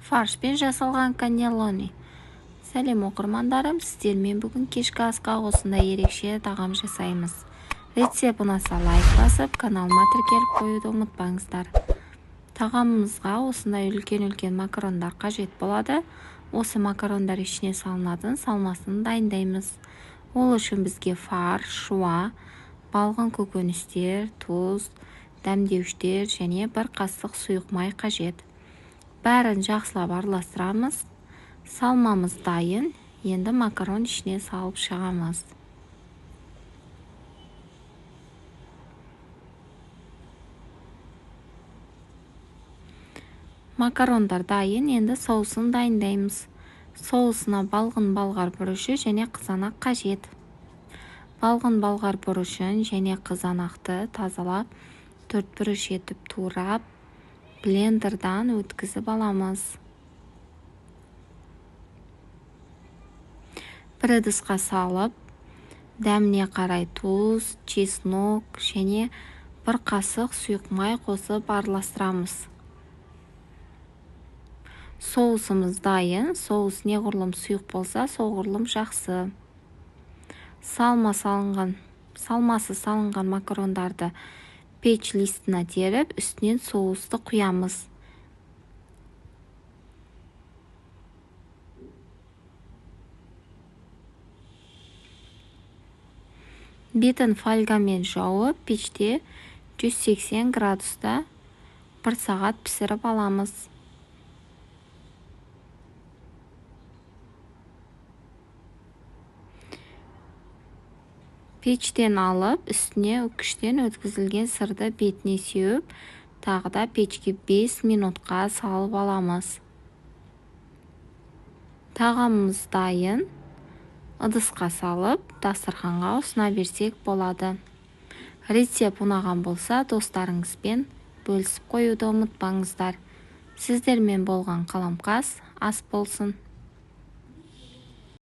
Фаршпен жасалған каннелони. Сәлем оқырмандарым, сіздермен бүгін кешкі асқа осындай ерекше тағам жасаймыз. Рецепт ұнаса лайк басып, каналыма тіркеліп қоюды ұмытпаңыздар. Тағамымызға осындай үлкен макарондар қажет болады. Осы макарондар ішіне салынатын салмасын дайындаймыз. Ол үшін бізге фарш, шуа, балғын көкөністер, тұз, дәмдеуіштер және бір қасық сұйық май қажет. Бәрін жақсылап араластырамыз. Салмамыз дайын. Енді макарон ішіне салып шығамыз. Макарондар дайын. Енді соусын дайындаймыз. Соусына балғын болгар бұрышы және қызанақ қажет. Балғын болгар бұрышын және қызанақты тазалап, 4 бұрыш етіп турап, блендердан өткізіп аламыз. Бір ыдысқа салып, дәміне қарай тұз, чеснок және бір қасық сұйық май қосып араластырамыз. Соусымыз дайын. Соус неғұрлым сұйық болса, соғұрлым жақсы. Салмасы салынған макарондарды печ листына теріп, үстінен соусты құямыз. Бетін фольгамен жауып, печте 180 градуста 1 сағат пісіріп аламыз. Печтен алып, үстіне үккіштен өткізілген сырды бетіне сеуіп, тағы да печке 5 минутқа салып аламыз. Тағамымыз дайын. Ыдысқа салып, дастарханға ұсына берсек болады. Рецепт ұнаған болса, достарыңызбен бөлісіп қоюды ұмытпаңыздар. Сіздермен болған қаламқас ас болсын.